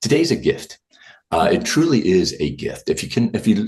today's a gift. It truly is a gift. If you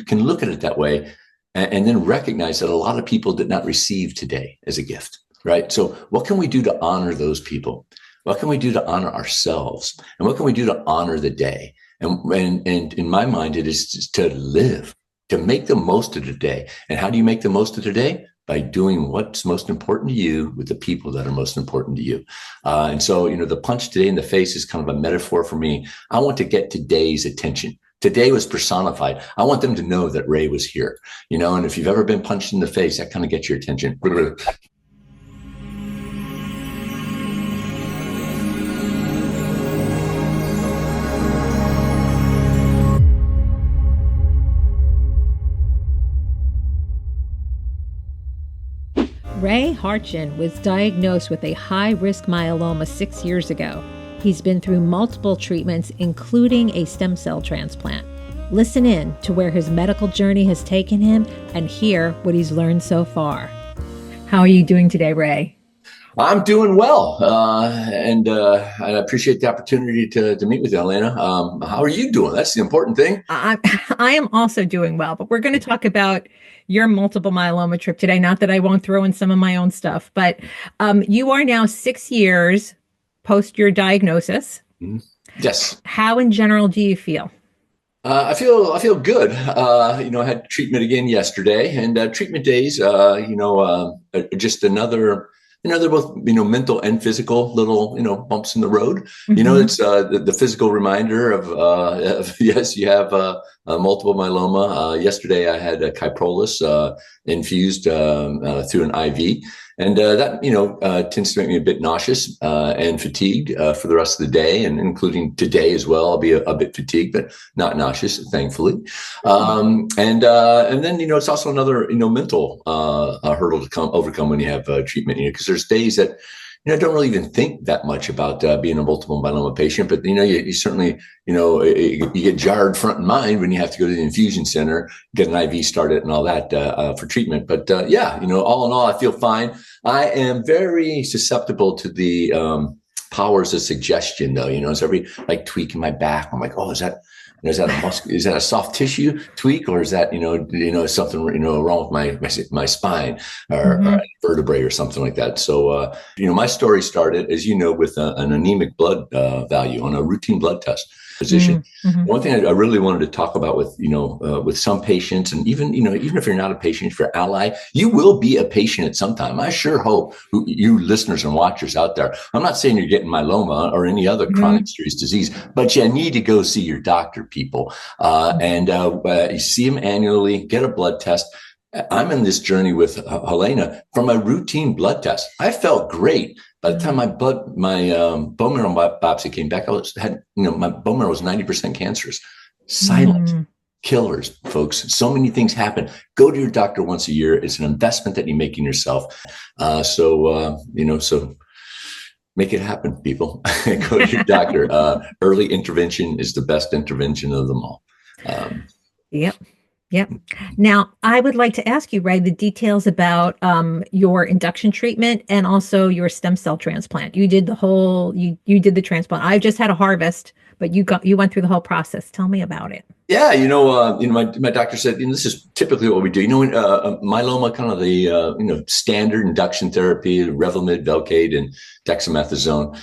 can look at it that way, and then recognize that a lot of people did not receive today as a gift, right? So what can we do to honor those people? What can we do to honor ourselves? And what can we do to honor the day? And in my mind, it is just to live, to make the most of the day. And how do you make the most of the day? By doing what's most important to you with the people that are most important to you. And so, the punch today in the face is kind of a metaphor for me. I want to get today's attention. Today was personified. I want them to know that Ray was here, and if you've ever been punched in the face, that kind of gets your attention. Ray Hartjen was diagnosed with a high-risk myeloma 6 years ago. He's been through multiple treatments, including a stem cell transplant. Listen in to where his medical journey has taken him and hear what he's learned so far. How are you doing today, Ray? I'm doing well, and I appreciate the opportunity to meet with you, Elena. How are you doing? That's the important thing. I am also doing well, but we're going to talk about your multiple myeloma trip today. Not that I won't throw in some of my own stuff, but you are now 6 years post your diagnosis. Yes. How in general do you feel? I feel good. I had treatment again yesterday, and treatment days, just another. They're both, mental and physical little, bumps in the road. Mm-hmm. It's the physical reminder of yes, you have multiple myeloma. Yesterday, I had a Kyprolis infused through an IV. And that, tends to make me a bit nauseous and fatigued for the rest of the day, and including today as well. I'll be a bit fatigued, but not nauseous, thankfully. And then, it's also another, mental hurdle to overcome when you have treatment, because there's days that, don't really even think that much about being a multiple myeloma patient, but you certainly, you get jarred front and mind when you have to go to the infusion center, get an IV started and all that for treatment. But all in all, I feel fine. I am very susceptible to the powers of suggestion, though. It's every tweak in my back. I'm like, oh, is that a soft tissue tweak, or is that something wrong with my spine or a vertebrae or something like that? So my story started, as with an anemic blood value on a routine blood test physician. Mm-hmm. One thing I really wanted to talk about with some patients, and even if you're not a patient, if you're an ally, you will be a patient at some time. I sure hope you listeners and watchers out there. I'm not saying you're getting myeloma or any other chronic serious disease, but you need to go see your doctor, people, and you see him annually, get a blood test. I'm in this journey with Helena from a routine blood test. I felt great. By the time my bone marrow biopsy came back, my bone marrow was 90% cancerous. Silent killers, folks. So many things happen. Go to your doctor once a year. It's an investment that you make in yourself. So make it happen, people. Go to your doctor. Early intervention is the best intervention of them all. Yep. Now, I would like to ask you, Ray, the details about your induction treatment and also your stem cell transplant. You did you did the transplant. I've just had a harvest, but you went through the whole process. Tell me about it. Yeah, my doctor said, this is typically what we do. Myeloma, kind of the standard induction therapy, Revlimid, Velcade, and dexamethasone.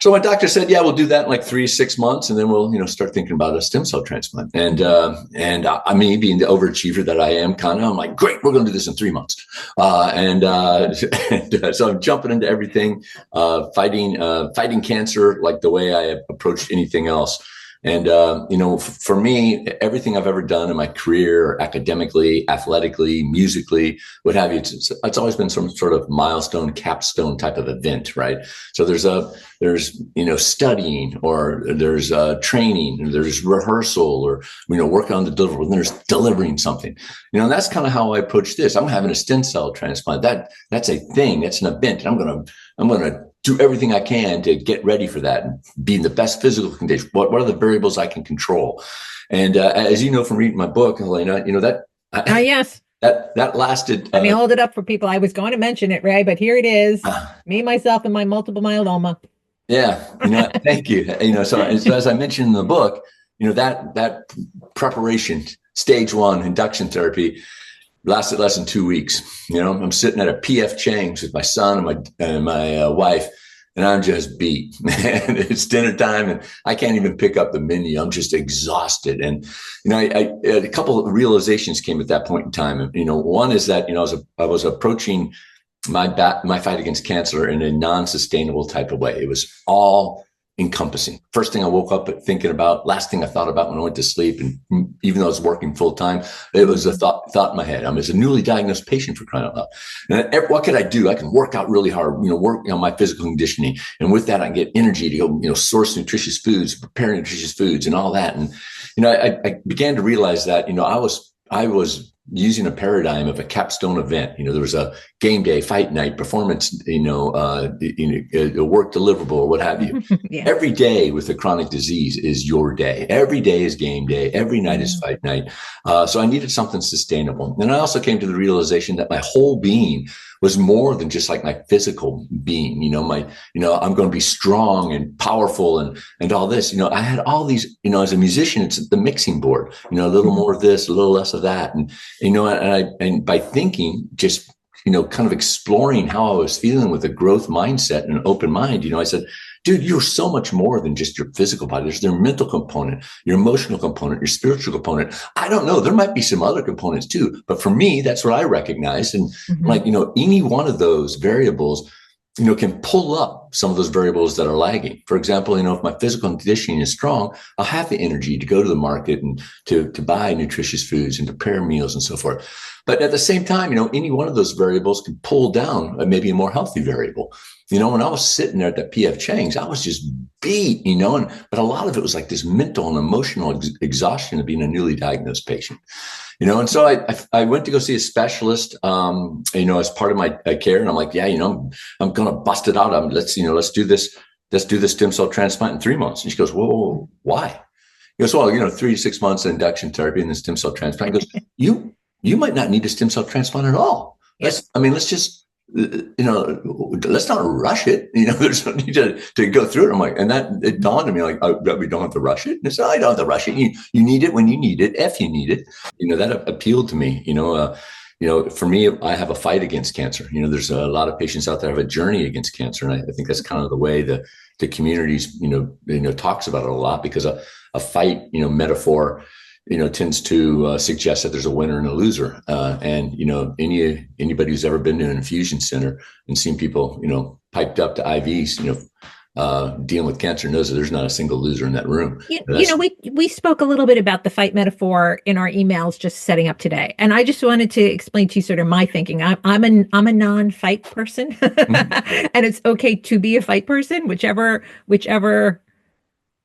So my doctor said, yeah, we'll do that in like 3 to 6 months, and then we'll, start thinking about a stem cell transplant. And me being the overachiever that I am, I'm like, great, we're going to do this in 3 months. So I'm jumping into everything, fighting cancer like the way I approached anything else. And, for me, everything I've ever done in my career, academically, athletically, musically, what have you, it's always been some sort of milestone, capstone type of event, right? So there's studying, or there's training, or there's rehearsal, or, working on the deliverable, and there's delivering something, and that's kind of how I approach this. I'm having a stem cell transplant. That's a thing. That's an event. And I'm going to do everything I can to get ready for that and be in the best physical condition. What are the variables I can control? And as you know from reading my book, Helena, yes. That lasted. Let me hold it up for people. I was going to mention it, Ray, but here it is. Me, myself, and my multiple myeloma. Yeah, thank you. So as I mentioned in the book, that preparation, stage one induction therapy, lasted less than 2 weeks. I'm sitting at a PF Chang's with my son and my wife, and I'm just beat. And it's dinner time, and I can't even pick up the menu. I'm just exhausted. And a couple of realizations came at that point in time. And one is that I was approaching my fight against cancer in a non-sustainable type of way. It was all encompassing. First thing I woke up thinking about, last thing I thought about when I went to sleep, and even though I was working full time, it was a thought in my head. I'm as a newly diagnosed patient, for crying out loud. And what could I do? I can work out really hard, work on my physical conditioning, and with that, I can get energy to go, source nutritious foods, prepare nutritious foods, and all that. And I began to realize that I was using a paradigm of a capstone event. There was a game day, fight night, performance, a work deliverable, or what have you. Yeah. Every day with a chronic disease is your day. Every day is game day. Every night is fight night. So I needed something sustainable. And I also came to the realization that my whole being was more than just like my physical being. I'm going to be strong and powerful and all this. I had all these, as a musician, it's the mixing board, a little more of this, a little less of that. And by thinking, just, kind of exploring how I was feeling with a growth mindset and an open mind, I said, dude, you're so much more than just your physical body. There's your mental component, your emotional component, your spiritual component. I don't know. There might be some other components too, but for me, that's what I recognize. And any one of those variables, can pull up some of those variables that are lagging. For example, if my physical conditioning is strong, I'll have the energy to go to the market and to buy nutritious foods and prepare meals and so forth. But at the same time, any one of those variables can pull down maybe a more healthy variable. When I was sitting there at that PF Chang's, I was just beat, but a lot of it was like this mental and emotional exhaustion of being a newly diagnosed patient. And so I went to go see a specialist, as part of my care. And I'm like, yeah, I'm going to bust it out. Let's do this. Let's do the stem cell transplant in 3 months. And she goes, whoa, why? He goes, well, 3 to 6 months of induction therapy and then stem cell transplant. He goes, you might not need a stem cell transplant at all. Let's just, let's not rush it. There's no need to go through it. I'm like, and it dawned on me like, oh, we don't have to rush it. And it's, I don't have to rush it. You need it when you need it, if you need it. That appealed to me. For me, I have a fight against cancer. There's a lot of patients out there have a journey against cancer, and I think that's kind of the way the communities, talks about it a lot, because a fight, metaphor, tends to suggest that there's a winner and a loser. And anybody who's ever been to an infusion center and seen people, piped up to IVs, dealing with cancer knows that there's not a single loser in that room. We spoke a little bit about the fight metaphor in our emails just setting up today, and I just wanted to explain to you sort of my thinking. I'm a non-fight person, and it's okay to be a fight person, whichever.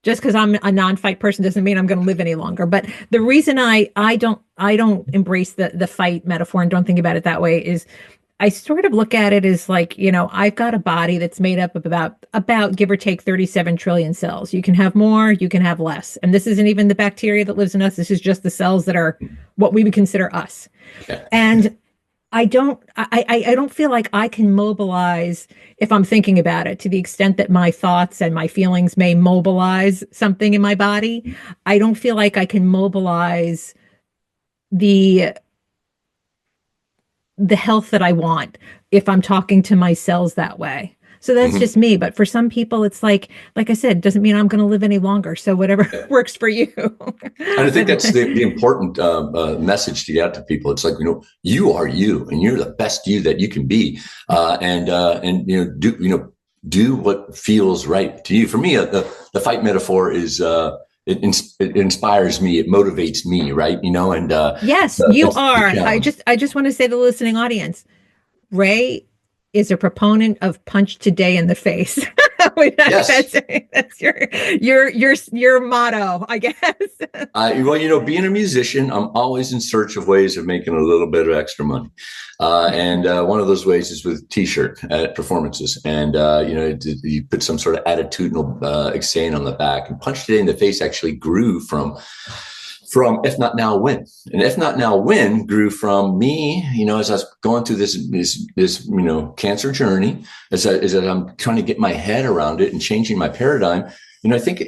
Just because I'm a non-fight person doesn't mean I'm going to live any longer. But the reason I don't embrace the fight metaphor and don't think about it that way is I sort of look at it as like, I've got a body that's made up of about give or take 37 trillion cells. You can have more, you can have less. And this isn't even the bacteria that lives in us. This is just the cells that are what we would consider us. Yeah. And I don't feel like I can mobilize, if I'm thinking about it, to the extent that my thoughts and my feelings may mobilize something in my body. I don't feel like I can mobilize the health that I want if I'm talking to my cells that way. So that's just me. But for some people, it's like I said, doesn't mean I'm going to live any longer. So whatever works for you. And I think that's the important message to get out to people. It's like, you are you, and you're the best you that you can be. Do what feels right to you. For me, the fight metaphor is, it inspires me. It motivates me. Right. And yes, you are. I just want to say to the listening audience, Ray is a proponent of punch today in the face. Yes. That's your motto, I guess. Being a musician, I'm always in search of ways of making a little bit of extra money. And one of those ways is with T-shirt at performances. And, you put some sort of attitudinal saying on the back. And punch today in the face actually grew from from if not now, when. And if not now, when grew from me, as I was going through this cancer journey, as I'm trying to get my head around it and changing my paradigm. I think,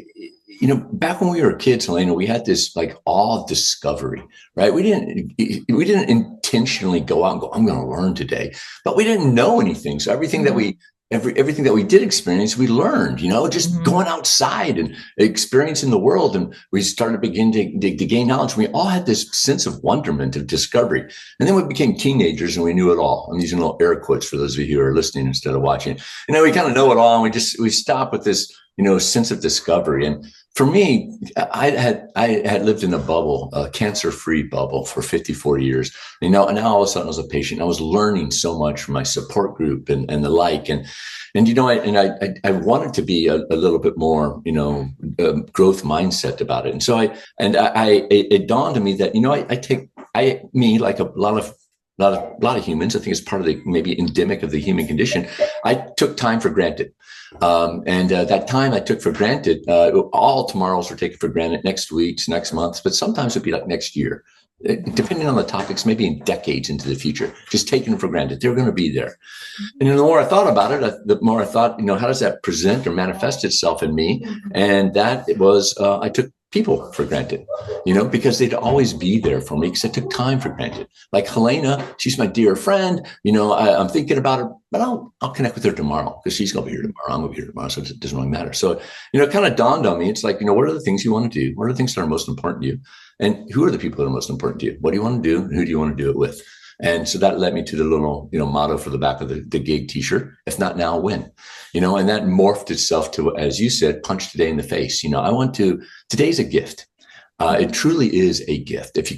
back when we were kids, Helena, we had this like awe of discovery, right? We didn't intentionally go out and go, I'm going to learn today, but we didn't know anything. So everything that we did experience, we learned, just going outside and experiencing the world. And we started beginning to gain knowledge. We all had this sense of wonderment, of discovery. And then we became teenagers and we knew it all. I'm using little air quotes for those of you who are listening instead of watching. We kind of know it all. And we stop with this, sense of discovery. And for me, I had lived in a bubble, a cancer-free bubble for 54 years. And now all of a sudden as a patient, I was learning so much from my support group and the like. And I wanted to be a little bit more, growth mindset about it. And so it dawned on me that, like a lot of humans, I think it's part of the maybe endemic of the human condition. I took time for granted. That time I took for granted, all tomorrows were taken for granted, next week's, next month's, but sometimes it'd be like next year, depending on the topics, maybe in decades into the future, just taken for granted. They're going to be there. And the more I thought about it, the more I thought, how does that present or manifest itself in me? And that was, I took people for granted, because they'd always be there for me because I took time for granted. Like Helena, she's my dear friend. I'm thinking about her, but I'll connect with her tomorrow because she's going to be here tomorrow. I'm going to be here tomorrow. So it doesn't really matter. So, it kind of dawned on me. It's like, what are the things you want to do? What are the things that are most important to you? And who are the people that are most important to you? What do you want to do? And who do you want to do it with? And so that led me to the little, motto for the back of the gig t-shirt, if not now, when, and that morphed itself to, as you said, punch today in the face. Today's a gift. It truly is a gift. If you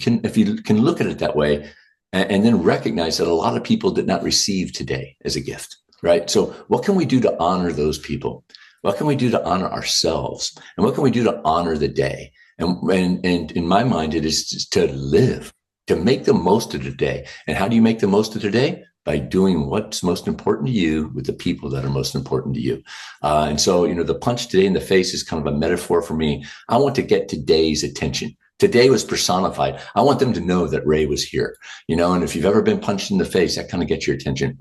can look at it that way and then recognize that a lot of people did not receive today as a gift, right? So what can we do to honor those people? What can we do to honor ourselves? And what can we do to honor the day? And in my mind, it is just to live, to make the most of the day. And how do you make the most of the day? By doing what's most important to you with the people that are most important to you. And so, the punch today in the face is kind of a metaphor for me. I want to get today's attention. Today was personified. I want them to know that Ray was here, and if you've ever been punched in the face, that kind of gets your attention,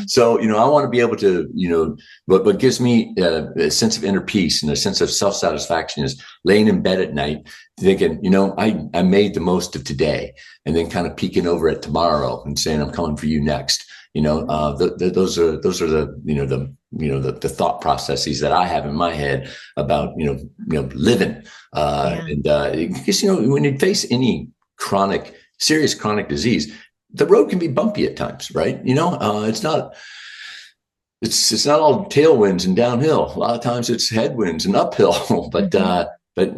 so, I want to be able to, what gives me a sense of inner peace and a sense of self-satisfaction is laying in bed at night thinking, I made the most of today, and then kind of peeking over at tomorrow and saying, I'm coming for you next. Those are the thought processes that I have in my head about, living. Because, when you face any serious chronic disease, the road can be bumpy at times, right? It's not all tailwinds and downhill. A lot of times it's headwinds and uphill, but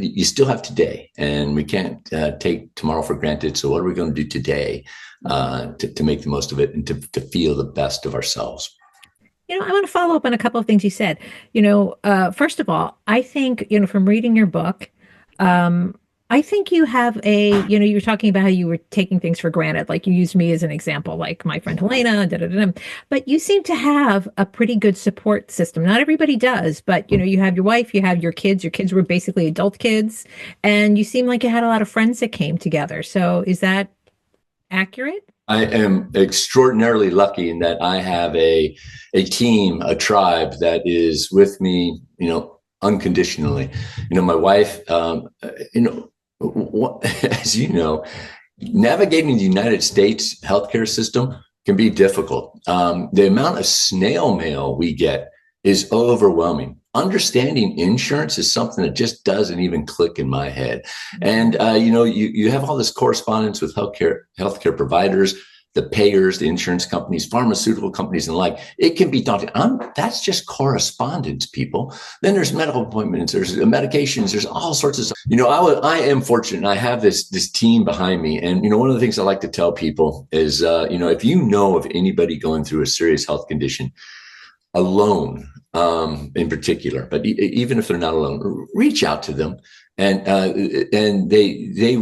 you still have today, and we can't take tomorrow for granted. So what are we going to do today to make the most of it and to feel the best of ourselves? I want to follow up on a couple of things you said. First of all, I think, from reading your book, I think you have you were talking about how you were taking things for granted. Like you used me as an example, like my friend Helena, but you seem to have a pretty good support system. Not everybody does, but you have your wife, you have your kids were basically adult kids, and you seem like you had a lot of friends that came together. So is that accurate? I am extraordinarily lucky in that I have a team, a tribe that is with me, unconditionally. My wife, as navigating the United States healthcare system can be difficult. The amount of snail mail we get is overwhelming. Understanding insurance is something that just doesn't even click in my head. And, you have all this correspondence with healthcare providers, the payers, the insurance companies, pharmaceutical companies, and the like. It can be daunting. That's just correspondence, people. Then there's medical appointments, there's medications, there's all sorts of stuff. I am fortunate. I have this team behind me. And, one of the things I like to tell people is, if you know of anybody going through a serious health condition alone, in particular, but even if they're not alone, reach out to them, and they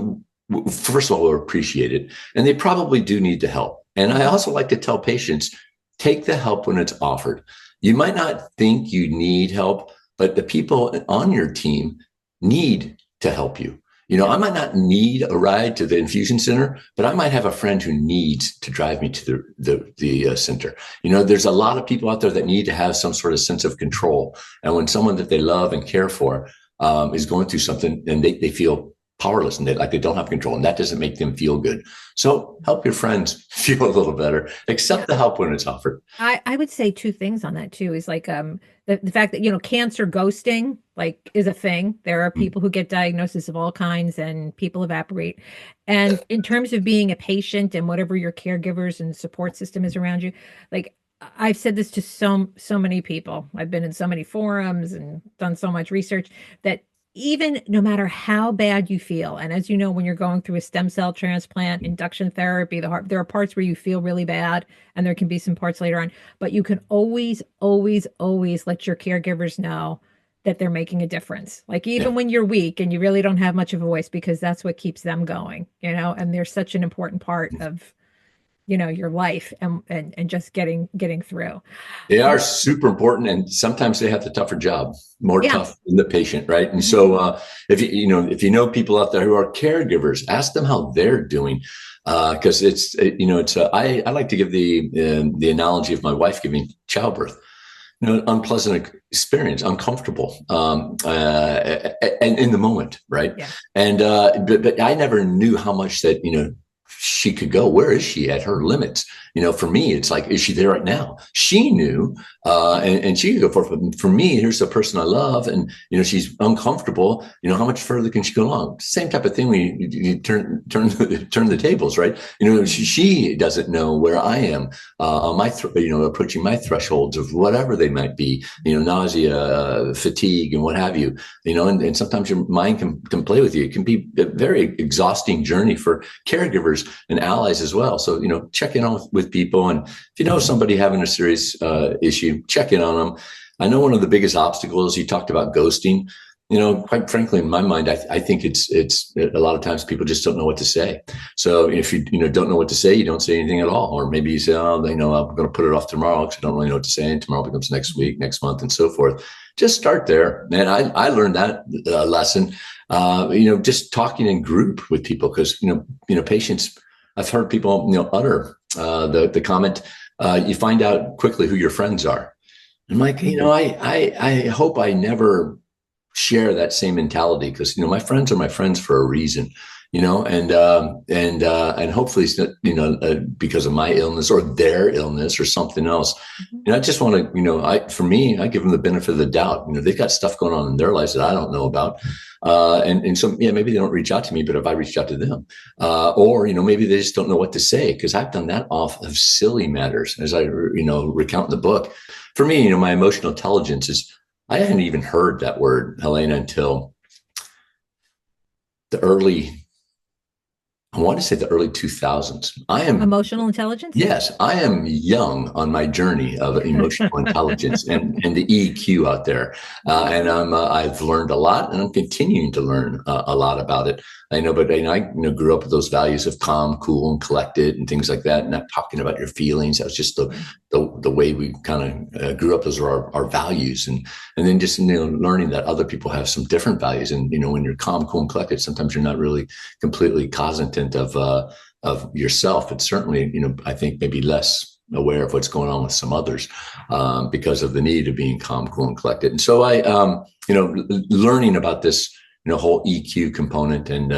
first of all will appreciate it, and they probably do need the help. And I also like to tell patients, take the help when it's offered. You might not think you need help, but the people on your team need to help you. I might not need a ride to the infusion center, but I might have a friend who needs to drive me to the center. There's a lot of people out there that need to have some sort of sense of control. And when someone that they love and care for is going through something, and they feel powerless and they don't have control, and that doesn't make them feel good. So help your friends feel a little better. Accept the help when it's offered. I would say two things on that too, is like the fact that cancer ghosting like is a thing. There are people who get diagnoses of all kinds and people evaporate. And in terms of being a patient and whatever your caregivers and support system is around you, like I've said this to so many people. I've been in so many forums and done so much research that even no matter how bad you feel, and as you know, when you're going through a stem cell transplant, induction therapy, there are parts where you feel really bad, and there can be some parts later on, but you can always, always, always let your caregivers know that they're making a difference. Like even when you're weak and you really don't have much of a voice, because that's what keeps them going, and they're such an important part of your life and just getting through. They are super important, and sometimes they have the tougher job, more tough than the patient, right? And so, if you know people out there who are caregivers, ask them how they're doing, because I like to give the analogy of my wife giving childbirth. Unpleasant experience, uncomfortable, and in the moment, right? Yeah. And but I never knew how much that she could go. Where is she at her limits? For me, it's like, is she there right now? She knew, and she could go for me. Here's the person I love, and she's uncomfortable. How much further can she go along? Same type of thing when you turn the tables, right? She doesn't know where I am on my approaching my thresholds of whatever they might be. Nausea, fatigue, and what have you. And sometimes your mind can play with you. It can be a very exhausting journey for caregivers and allies as well. So check in on with people, and if you know somebody having a serious issue, check in on them. I know one of the biggest obstacles, you talked about ghosting. Quite frankly, in my mind, I think it's a lot of times people just don't know what to say. So if you don't know what to say, you don't say anything at all. Or maybe you say, I'm going to put it off tomorrow because I don't really know what to say, and tomorrow becomes next week, next month, and so forth. Just start there. Man, I learned that lesson. Just talking in group with people, because patients. I've heard people utter the comment. You find out quickly who your friends are. I'm like, I hope I never share that same mentality, because my friends are my friends for a reason. And hopefully it's not, because of my illness or their illness or something else. I just want to, for me, I give them the benefit of the doubt. They've got stuff going on in their lives that I don't know about. And so, maybe they don't reach out to me, but if I reached out to them, or, maybe they just don't know what to say, because I've done that off of silly matters, as I, recount in the book. For me, my emotional intelligence is, I hadn't even heard that word, Helena, until I want to say the early 2000s. I am emotional intelligence. Yes, I am young on my journey of emotional intelligence and the EQ out there, and I've learned a lot, and I'm continuing to learn a lot about it. I know, but I grew up with those values of calm, cool, and collected, and things like that. Not talking about your feelings. That was just the way we kind of grew up. Those are our values, and then just learning that other people have some different values. And when you're calm, cool, and collected, sometimes you're not really completely cognizant of yourself. It's certainly I think maybe less aware of what's going on with some others because of the need of being calm, cool, and collected. And so I learning about this whole EQ component and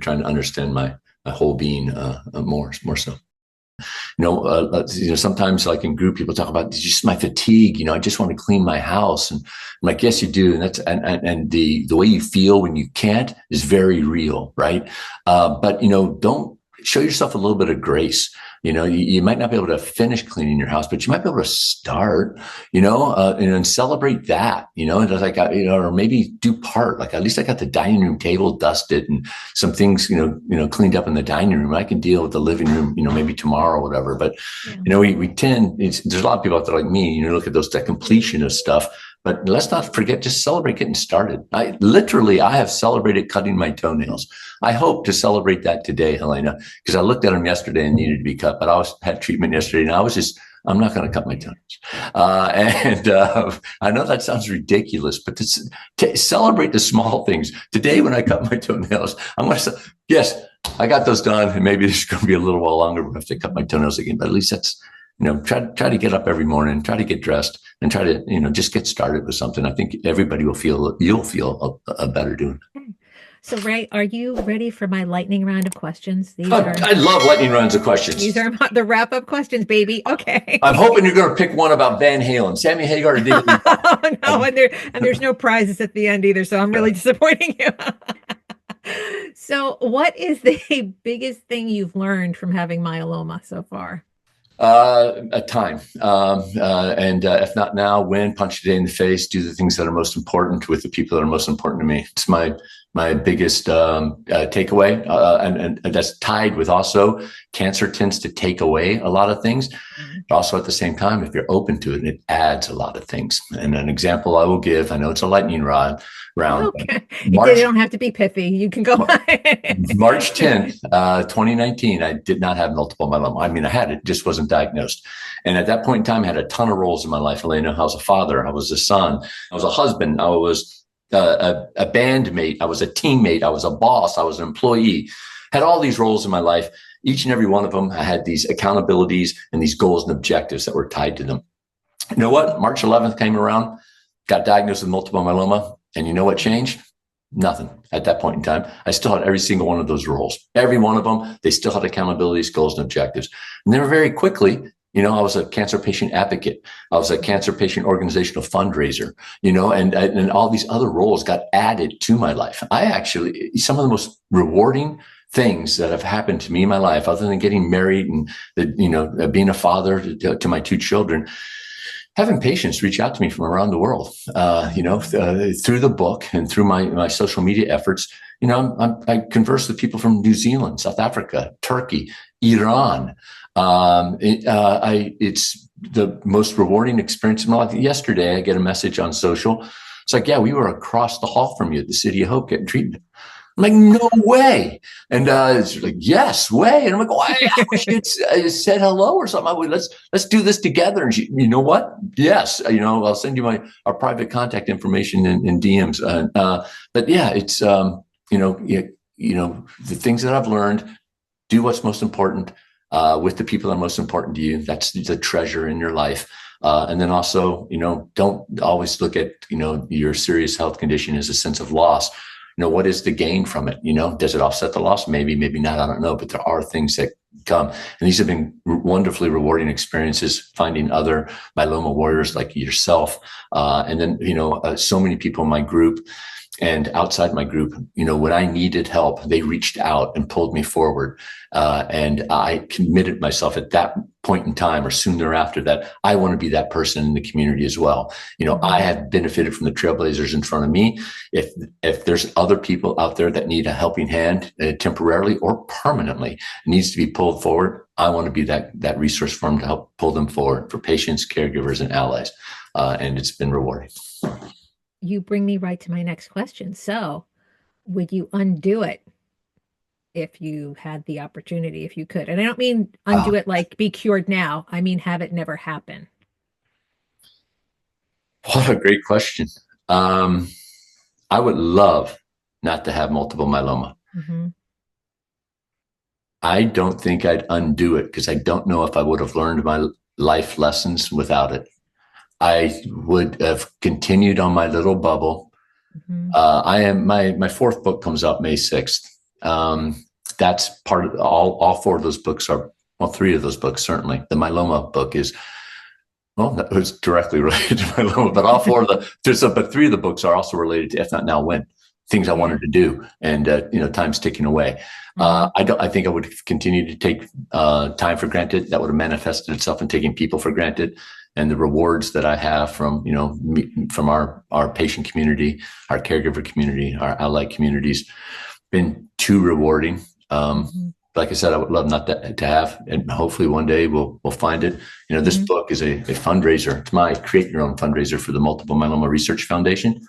trying to understand my whole being more so. Sometimes like in group, people talk about just my fatigue. I just want to clean my house, and I'm like, yes, you do, and that's and the way you feel when you can't is very real, right? But don't show yourself a little bit of grace. You might not be able to finish cleaning your house, but you might be able to start, and celebrate that, and just like, or maybe do part, like, at least I got the dining room table dusted and some things, cleaned up in the dining room. I can deal with the living room, maybe tomorrow or whatever. But, we tend, there's a lot of people out there like me, look at that completion of stuff. But let's not forget, just celebrate getting started. I have celebrated cutting my toenails. I hope to celebrate that today, Helena, because I looked at them yesterday and needed to be cut, but I had treatment yesterday, and I'm not going to cut my toenails. I know that sounds ridiculous, but to celebrate the small things. Today, when I cut my toenails, I'm going to say, yes, I got those done. And maybe this is going to be a little while longer if they cut my toenails again. But at least that's, try to get up every morning, try to get dressed, and try to, just get started with something. I think everybody will feel, you'll feel better doing it. So, Ray, are you ready for my lightning round of questions? I love lightning rounds of questions. These are the wrap-up questions, baby. Okay. I'm hoping you're going to pick one about Van Halen, Sammy Hagar, or David. Oh, no, and there's no prizes at the end either, so I'm really disappointing you. So, what is the biggest thing you've learned from having myeloma so far? A time. And if not now, when? Punch a day in the face, do the things that are most important with the people that are most important to me. It's my biggest takeaway. And that's tied with also cancer tends to take away a lot of things. But also at the same time, if you're open to it, it adds a lot of things. And an example I will give, I know it's a lightning round. Okay. They don't have to be pithy. You can go. March 10th, 2019, I did not have multiple myeloma. I mean, I had it, just wasn't diagnosed. And at that point in time, I had a ton of roles in my life. Elena, I was a father, I was a son, I was a husband, I was a bandmate, I was a teammate, I was a boss, I was an employee, had all these roles in my life. Each and every one of them, I had these accountabilities and these goals and objectives that were tied to them. You know what? March 11th came around, got diagnosed with multiple myeloma. And you know what changed? Nothing at that point in time. I still had every single one of those roles. Every one of them, they still had accountabilities, goals, and objectives. And then very quickly, I was a cancer patient advocate. I was a cancer patient organizational fundraiser, and all these other roles got added to my life. Some of the most rewarding things that have happened to me in my life, other than getting married and, being a father to my two children, having patients reach out to me from around the world, through the book and through my social media efforts. I converse with people from New Zealand, South Africa, Turkey, Iran. It's the most rewarding experience of my life. Yesterday, I get a message on social. It's like, yeah, we were across the hall from you at the City of Hope getting treatment. I'm like, no way. And it's like, yes, way. And I'm like, I wish you'd said hello or something. Let's do this together. And she, you know what? Yes. I'll send you our private contact information in DMs. But yeah, it's, the things that I've learned, do what's most important with the people that are most important to you. That's the treasure in your life. And then also, don't always look at, your serious health condition as a sense of loss. What is the gain from it? Does it offset the loss? Maybe, maybe not. I don't know. But there are things that come. And these have been wonderfully rewarding experiences, finding other myeloma warriors like yourself. And then, so many people in my group and outside my group, when I needed help, they reached out and pulled me forward. And I committed myself at that point in time or soon thereafter that I want to be that person in the community as well. I have benefited from the trailblazers in front of me. If there's other people out there that need a helping hand temporarily or permanently, needs to be pulled forward, I want to be that resource for them to help pull them forward for patients, caregivers, and allies. And it's been rewarding. You bring me right to my next question. So would you undo it if you had the opportunity, if you could? And I don't mean undo it like be cured now. I mean, have it never happen. What a great question. I would love not to have multiple myeloma. Mm-hmm. I don't think I'd undo it because I don't know if I would have learned my life lessons without it. I would have continued on my little bubble. Mm-hmm. My fourth book comes out May 6th. That's part of all four of those books are, well, three of those books, certainly. The myeloma book is, that was directly related to myeloma, but all four of but three of the books are also related to, if not now, when, things I wanted to do. And, time's ticking away. I think I would continue to take time for granted. That would have manifested itself in taking people for granted. And the rewards that I have from, from our patient community, our caregiver community, our ally communities, been too rewarding. Like I said, I would love not to have, and hopefully one day we'll find it. This book is a fundraiser. It's my create your own fundraiser for the Multiple Myeloma Research Foundation.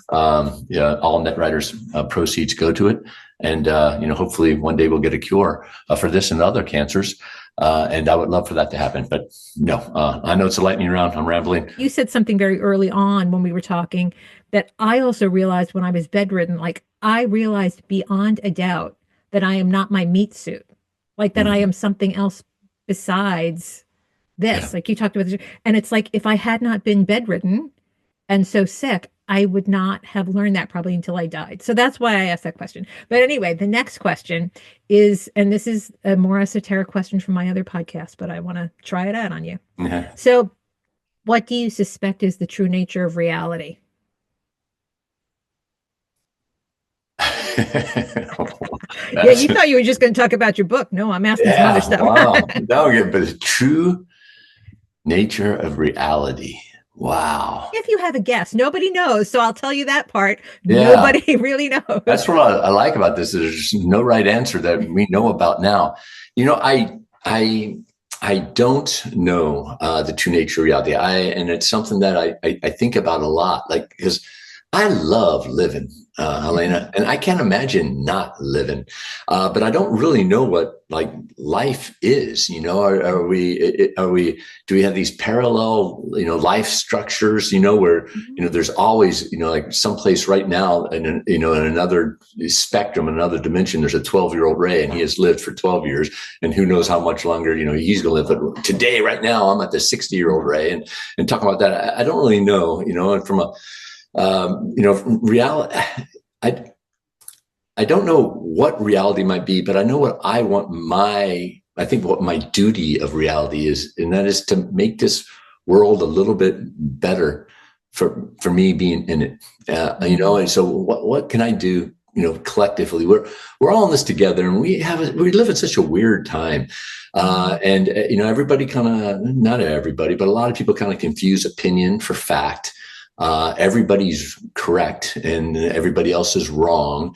All net writers proceeds go to it. And, hopefully one day we'll get a cure for this and other cancers. And I would love for that to happen. But no, I know it's a lightning round. I'm rambling. You said something very early on when we were talking that I also realized when I was bedridden. Like, I realized beyond a doubt that I am not my meat suit, like that I am something else besides this. Yeah. Like you talked about, and it's like if I had not been bedridden and so sick, I would not have learned that probably until I died. So that's why I asked that question. But anyway, the next question is, and this is a more esoteric question from my other podcast, but I want to try it out on you. Yeah. So, what do you suspect is the true nature of reality? Yeah, you thought you were just going to talk about your book. No, I'm asking some other stuff. Wow. No, but the true nature of reality. Wow. If you have a guess, nobody knows. So I'll tell you that part. Yeah. Nobody really knows. That's what I like about this. There's no right answer that we know about now. I don't know the true nature of reality. And it's something that I think about a lot, like, because I love living, Helena, and I can't imagine not living. But I don't really know what like life is. Are we? Do we have these parallel, life structures? Where there's always, like someplace right now, in another spectrum, another dimension. There's a 12-year-old Ray, and he has lived for 12 years, and who knows how much longer he's going to live. But today, right now, I'm at the 60-year-old Ray, and talking about that, I don't really know. And from a reality, I don't know what reality might be, but I know what I want I think what my duty of reality is, and that is to make this world a little bit better for me being in it. And so what can I do, collectively? We're all in this together, and we live in such a weird time. And everybody not everybody, but a lot of people kind of confuse opinion for fact. Everybody's correct and everybody else is wrong.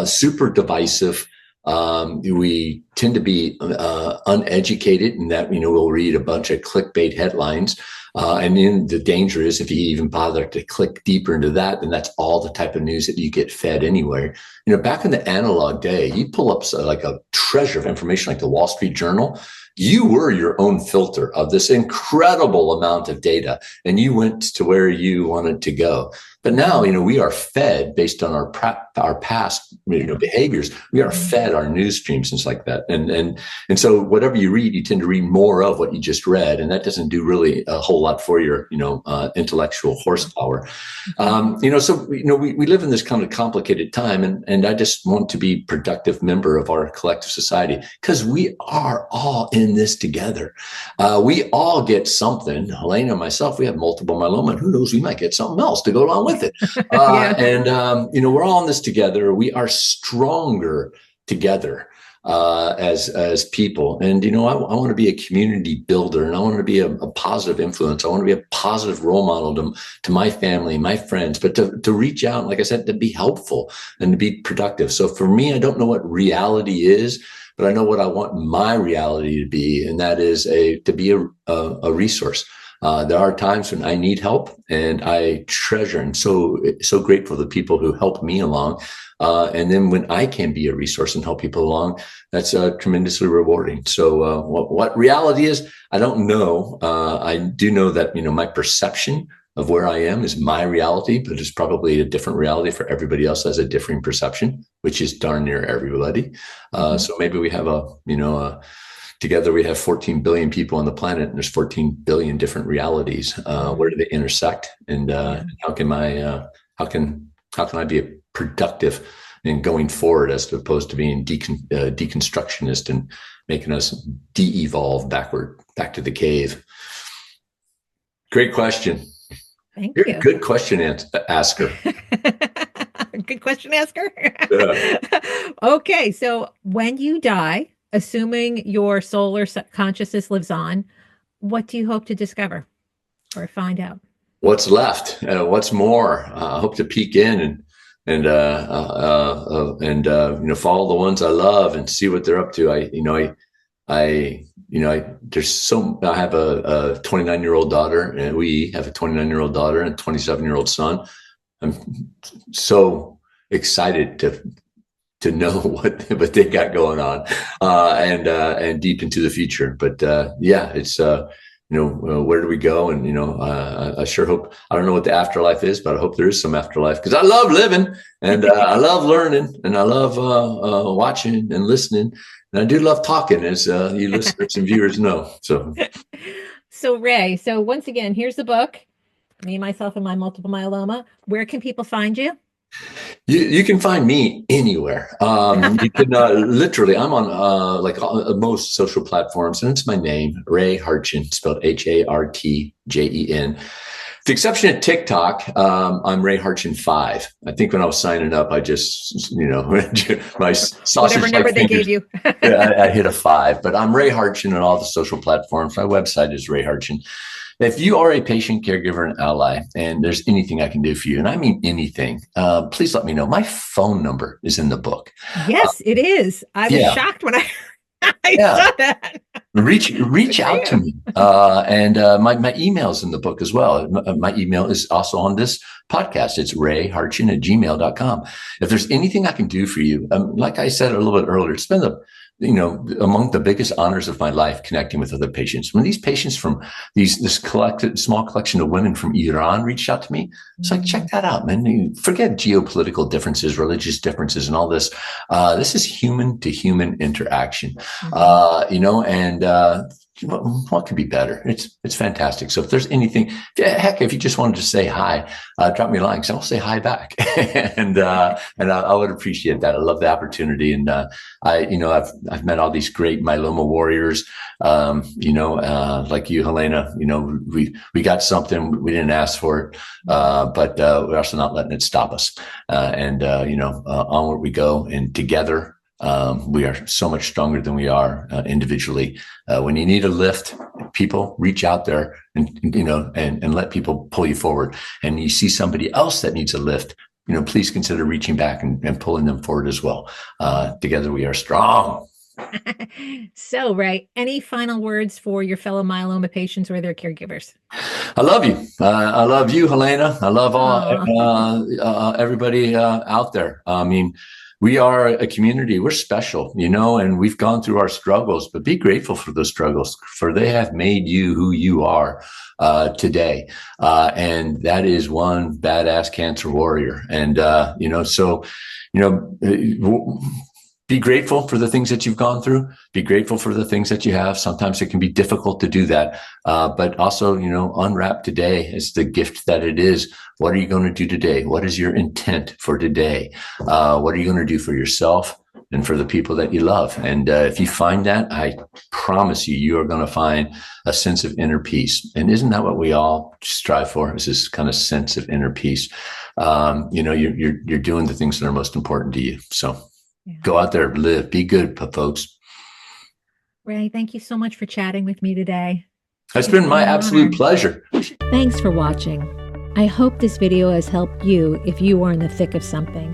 Super divisive. We tend to be uneducated in that, we'll read a bunch of clickbait headlines. And then the danger is if you even bother to click deeper into that, then that's all the type of news that you get fed anywhere. Back in the analog day, you pull up like a treasure of information like the Wall Street Journal. You were your own filter of this incredible amount of data, and you went to where you wanted to go. But now, we are fed based on our past, behaviors. We are fed our news streams, things like that. And so whatever you read, you tend to read more of what you just read, and that doesn't do really a whole lot for your, intellectual horsepower. So we live in this kind of complicated time, and I just want to be a productive member of our collective society, because we are all in this together. We all get something. Helena and myself, we have multiple myeloma, and who knows, we might get something else to go along with it. And we're all in this together. We are stronger together as people. And I want to be a community builder, and I want to be a positive influence. I want to be a positive role model to my family, my friends, but to reach out, like I said, to be helpful and to be productive. So for me, I don't know what reality is, but I know what I want my reality to be, and that is to be a resource. There are times when I need help, and I treasure and so grateful to the people who help me along. And then when I can be a resource and help people along, that's tremendously rewarding. So what reality is, I don't know. I do know that, my perception of where I am is my reality, but it's probably a different reality for everybody else has a differing perception, which is darn near everybody. So maybe we have together we have 14 billion people on the planet, and there's 14 billion different realities. Where do they intersect? And how can I be productive in going forward, as opposed to being deconstructionist and making us de-evolve back to the cave? Great question. Thank you. Good question asker. Good question asker. Yeah. Okay, so when you die, assuming your soul or consciousness lives on, what do you hope to discover or find out? What's left? What's more? I hope to peek in and follow the ones I love and see what they're up to. I have a 29-year-old daughter, and we have a 29-year-old daughter and a 27-year-old son. I'm so excited to to know what they got going on, and deep into the future. But yeah, it's where do we go? And I sure hope, I don't know what the afterlife is, but I hope there is some afterlife, because I love living, and I love learning, and I love watching and listening, and I do love talking, as you listeners and viewers know. So Ray, so once again, here's the book, Me, Myself, and My Multiple Myeloma. Where can people find you? You can find me anywhere. You can literally, I'm on most social platforms, and it's my name, Ray Hartjen, spelled Hartjen. With the exception of TikTok, I'm Ray Hartjen 5. I think when I was signing up, I just, my sausage, whatever number they gave you. I hit a 5, but I'm Ray Hartjen on all the social platforms. My website is Ray Hartjen. If you are a patient, caregiver, and ally, and there's anything I can do for you, and I mean anything, please let me know. My phone number is in the book. Yes, it is. I was shocked when I saw that. Reach out to me. And my email's in the book as well. My email is also on this podcast. It's rayhartjen@gmail.com. If there's anything I can do for you, like I said a little bit earlier, it's been among the biggest honors of my life, connecting with other patients. When these patients from this small collection of women from Iran reached out to me, it's like, check that out, man. Forget geopolitical differences, religious differences, and all this. This is human to human interaction, and what could be better? It's fantastic. So if there's anything, heck, if you just wanted to say hi, drop me a line, because I'll say hi back, and I would appreciate that. I love the opportunity, and I've met all these great myeloma warriors, like you, Helena. We got something, we didn't ask for it, but we're also not letting it stop us. Onward we go, and together. We are so much stronger than we are individually. When you need a lift, people reach out there and let people pull you forward. And you see somebody else that needs a lift, please consider reaching back and pulling them forward as well. Together we are strong. So, Ray, any final words for your fellow myeloma patients or their caregivers? I love you. I love you, Helena. I love all everybody out there. I mean, we are a community. We're special, and we've gone through our struggles, but be grateful for those struggles, for they have made you who you are today. And that is one badass cancer warrior. And, be grateful for the things that you've gone through. Be grateful for the things that you have. Sometimes it can be difficult to do that. But also, unwrap today as the gift that it is. What are you going to do today? What is your intent for today? What are you going to do for yourself and for the people that you love? And if you find that, I promise you are going to find a sense of inner peace. And isn't that what we all strive for? Is this kind of sense of inner peace? You're doing the things that are most important to you. So. Yeah. Go out there, live, be good, folks. Ray, thank you so much for chatting with me today. It's been my absolute pleasure. Thanks for watching. I hope this video has helped you if you are in the thick of something.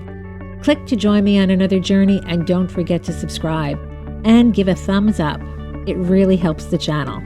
Click to join me on another journey, and don't forget to subscribe and give a thumbs up. It really helps the channel.